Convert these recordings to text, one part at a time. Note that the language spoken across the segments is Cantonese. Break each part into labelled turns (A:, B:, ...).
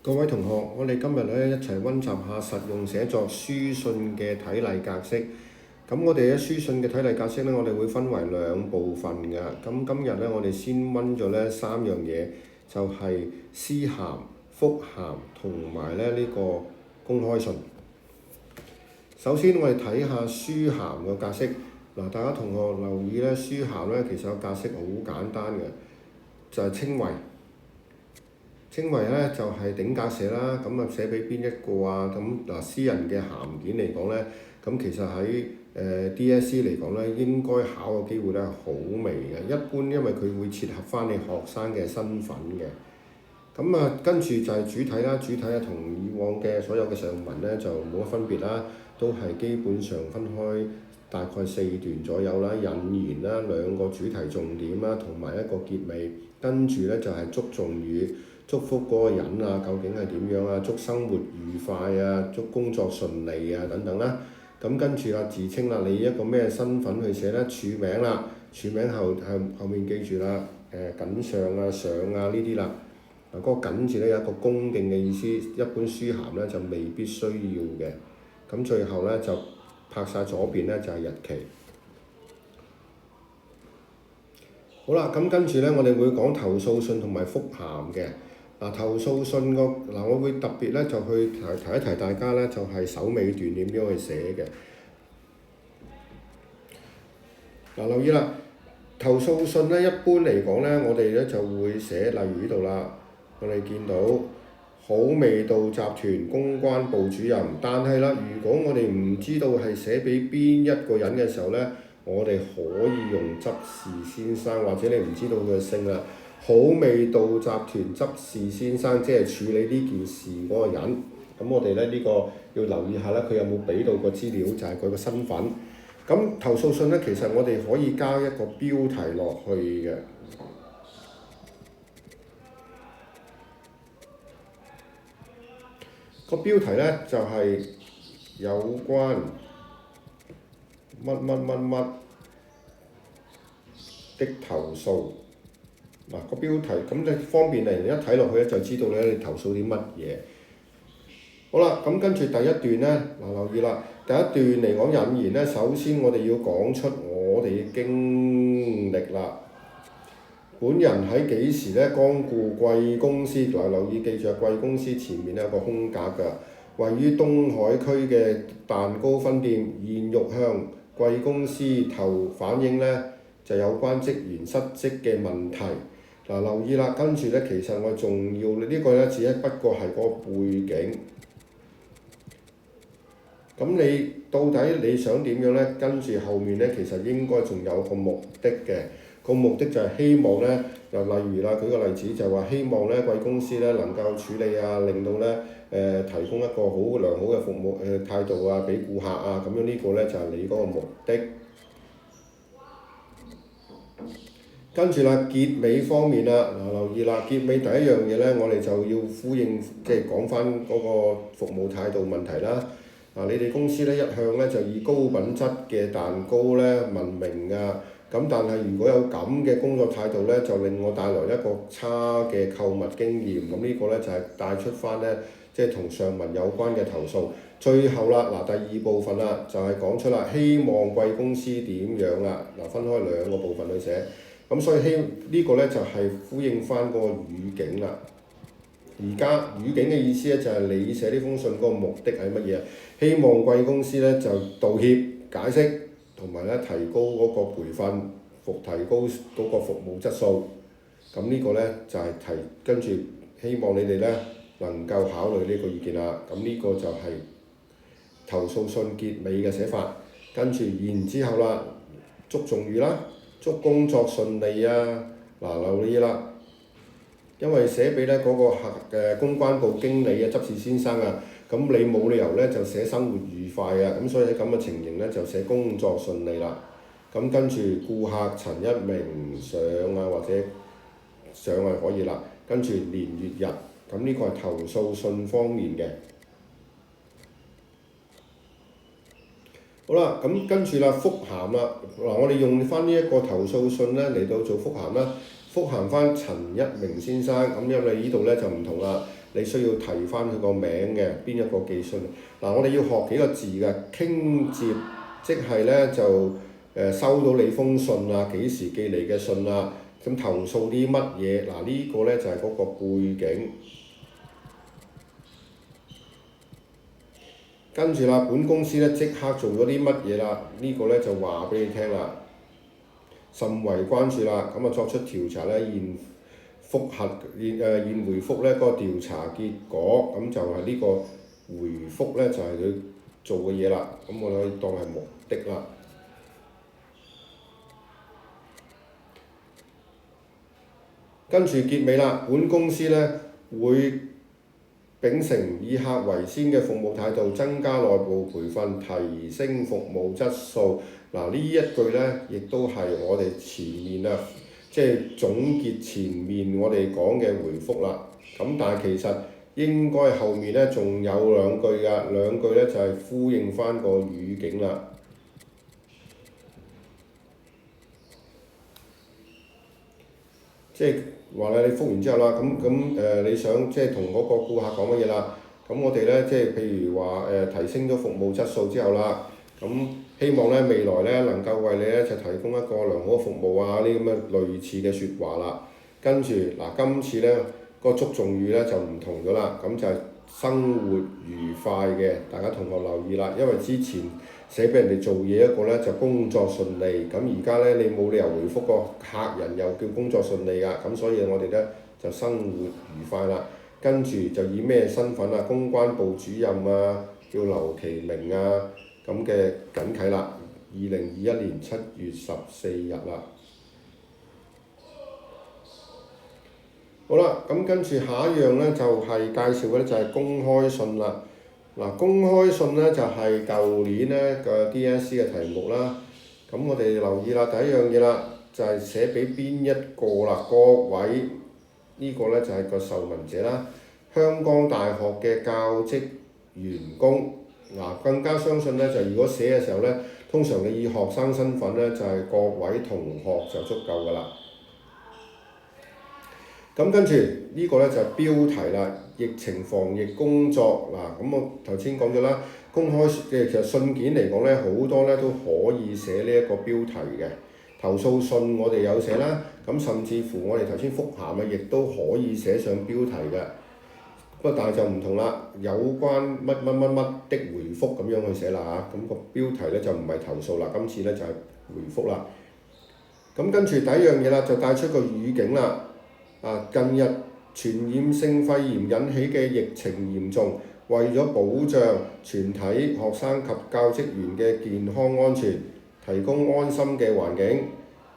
A: 各位同學，我哋今日咧一齊溫習下實用寫作書信嘅體例格式。咁我哋嘅書信嘅體例格式咧，我哋會分為兩部分㗎。咁今日咧，我哋先溫咗咧三樣嘢，就係私函、覆函同埋咧呢個公開信。首先我哋睇下書函嘅格式。嗱，大家同學留意咧，書函咧其實個格式好簡單嘅，就係稱謂。稱謂咧就係頂格寫啦，咁啊寫俾邊一個啊？咁嗱，私人嘅函件嚟講咧，咁其實喺DSE 嚟講咧，應該考嘅機會咧係好微嘅。一般因為佢會切合翻你學生嘅身份嘅。咁啊，跟住就係主體啦，主體啊同以往嘅所有嘅上文咧就冇乜分別啦，都係基本上分開大概4段左右啦，引言啦，2個主題重點啦，同埋一個結尾。跟住咧就係祝頌語。祝福嗰個人啊，究竟係點樣啊？祝生活愉快啊，祝工作順利啊，等等啦。咁跟住啊，自稱啦，你一個咩身份去寫咧？署名啦，署名後面記住啦，謹上啊、上啊呢啲啦。嗱，嗰個謹字咧有一個恭敬嘅意思，一般書函咧就未必需要嘅。咁最後咧就拍晒左邊咧就係日期。好啦，咁跟住咧我哋會講投訴信同埋覆函嘅。投訴信我會特別咧就去提一提大家咧，就係首尾段點樣去寫嘅。留意啦，投訴信咧一般嚟講咧，我哋咧就會寫例如呢度啦，我哋見到好味道集團公關部主任，但係啦，如果我哋唔知道係寫俾邊一個人嘅時候咧，我哋可以用執事先生，或者你唔知道佢嘅姓啦。好味道集團執事先生，即係處理呢件事嗰個人。咁我哋咧呢個要留意下咧，佢有冇俾到個資料，就係佢個身份。咁投訴信咧，其實我哋可以加一個標題落去嘅。個標題咧就係有關乜乜乜乜的投訴。嗱，個標題咁你方便嚟一睇落去咧，就知道咧你投訴啲乜嘢。好啦，咁跟住第一段咧，留意啦，第一段嚟講引言咧，首先我哋要講出我哋嘅經歷啦。本人喺幾時咧光顧貴公司？留意記住啊，貴公司前面有個空格㗎，位於東海區嘅蛋糕分店，現欲向貴公司反映咧就有關職員失職嘅問題。留意啦，跟住咧，其實我仲要呢個咧，只不過係嗰個背景。咁你到底你想點樣咧？跟住後面咧，其實應該仲有個目的嘅。個目的就係希望咧，例如啦，舉個例子就話希望咧，貴公司咧能夠處理啊，令到咧提供一個好良好嘅服務態度啊，俾顧客啊，咁樣呢個咧就係你嗰個目的。跟住啦，結尾方面啦，留意啦，結尾第一樣嘢咧，我哋就要呼應，即係講翻嗰個服務態度問題啦。你哋公司咧一向咧就以高品質嘅蛋糕咧聞名㗎，咁但係如果有咁嘅工作態度咧，就令我帶來一個差嘅購物經驗。咁呢個咧就係帶出翻咧，即係同上文有關嘅投訴。最後啦，第二部分啦，就係講出啦，希望貴公司點樣啦。分開2個部分去寫。咁所以呢個咧就係呼應翻個語境啦。而家語境嘅意思咧就係你寫呢封信嗰個目的係乜嘢？希望貴公司咧就道歉、解釋同埋咧提高嗰個培訓，提高嗰個服務質素。咁呢個咧就係跟住希望你哋咧能夠考慮呢個意見啦。咁呢個就係投訴信結尾嘅寫法。跟住然之後啦，祝頌語啦。祝工作順利啊！留意啦，因為寫俾咧嗰個公關部經理啊、執事先生啊，咁你冇理由咧就寫生活愉快啊，咁所以喺咁嘅情形咧就寫工作順利啦。咁跟住顧客陳一鳴上啊，或者上係可以啦。跟住年月日，咁呢個係投訴信方面嘅。好啦，咁跟住啦，覆函啦，我哋用翻呢一個投訴信咧嚟到做覆函啦，覆函翻陳一鳴先生，咁因為呢度咧就唔同啦，你需要提翻佢個名嘅邊一個寄信。我哋要學幾個字嘅傾接，即係呢就收到你封信啊，幾時寄嚟嘅信啊，咁投訴啲乜嘢？呢個呢就係嗰個背景。跟住啦，本公司呢即刻做咗啲乜嘢啦？呢個呢就話俾你聽啦，甚為關注啦。咁作出調查呢，現回覆呢個調查結果，咁就係呢個回覆呢，就係佢做嘅嘢啦。咁我哋可以當係目的啦。跟住結尾啦，本公司呢會秉承以客為先嘅服務態度，增加內部培訓，提升服務質素。呢一句呢，亦都係我哋前面啊，即係總結前面我哋講嘅回覆啦。咁但係其實應該後面呢仲有兩句㗎，兩句呢就係呼應翻個語境啦。即係話咧，你覆完之後啦，你想即係同嗰個顧客講乜嘢啦？咁我哋呢，即係譬如話提升咗服務質素之後啦，咁希望呢未來呢能夠為你呢就提供一個良好嘅服務啊，呢咁嘅類似嘅説話啦。跟住今次呢個祝頌語呢就唔同咗啦，咁就係生活愉快嘅，大家同學留意啦，因為之前寫俾人哋做嘢一個呢就工作順利，咁而家呢，你冇理由回覆個客人又叫工作順利㗎，咁所以我哋呢就生活愉快啦。跟住就以咩身份啊？公關部主任啊，叫劉其明啊，咁嘅緊啟啦。2021年7月14日啦。好啦，咁跟住下一樣呢，就係介紹嘅呢就係公開信啦。公開信呢，就係舊年呢個 DSE 嘅題目啦。咁我哋留意啦，第一樣嘢啦，就係寫俾邊一個啦？各位呢個呢，就係個受文者啦。香港大學嘅教職員工，更加相信呢，就如果寫嘅時候呢，通常你以學生身份呢，就係各位同學就足夠㗎啦。咁跟住呢個呢，就係標題啦，疫情防疫工作咁我頭先講咗啦，公開嘅其實信件嚟講呢，好多呢都可以寫呢一個標題嘅。投訴信我哋有寫啦，咁甚至乎我哋頭先覆函亦都可以寫上標題嘅。不過但係就唔同啦，有關乜乜乜乜的回覆咁樣去寫啦嚇，咁個標題呢就唔係投訴啦，今次呢就係回覆啦。咁跟住第一樣嘢啦，就帶出個語境啦。近日傳染性肺炎引起嘅疫情嚴重，為咗保障全體學生及教職員嘅健康安全，提供安心嘅環境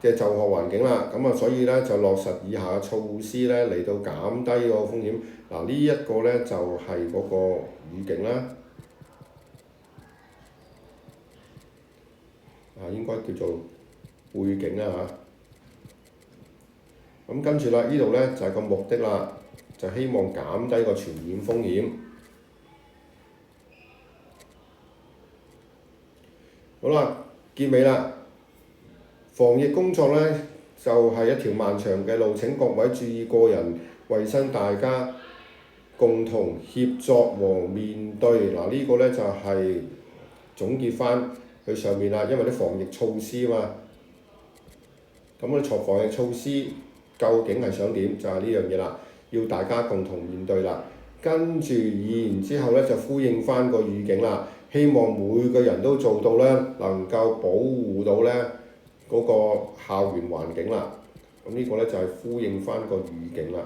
A: 嘅就學環境啦。所以呢，就落實以下嘅措施呢嚟到減低個風險。呢一個呢，就係嗰個語境啦。應該叫做背景啦嚇。咁跟住啦，呢度呢就係個目的啦，就希望減低個傳染風險。好啦，結尾啦。防疫工作呢，就係一條漫長嘅路，請各位注意個人衞生，大家共同協作和面對。呢個呢就係總結翻佢上面啦，因為啲防疫措施嘛。咁我哋防疫措施究竟係想點？就係呢樣嘢啦，要大家共同面對啦。跟住然之後呢，就呼應翻個語境啦，希望每個人都做到呢，能夠保護到呢嗰個校園環境啦。咁呢個呢，就係呼應翻個語境啦。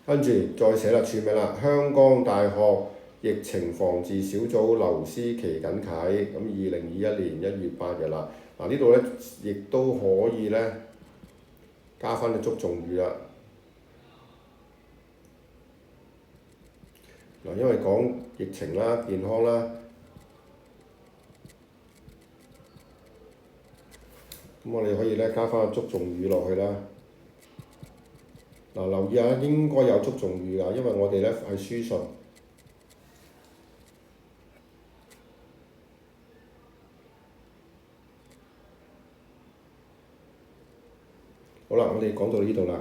A: 跟住再寫啦，署名啦，香港大學疫情防治小組劉思琪緊啟。咁2021年1月8日啦。呢度呢，亦都可以呢，加翻啲祝頌語啦。因為講疫情啦、健康啦，咁我哋可以呢，加翻個祝頌語落去啦。留意下，應該有祝頌語㗎，因為我哋呢係書信。好啦，我哋講到呢度啦。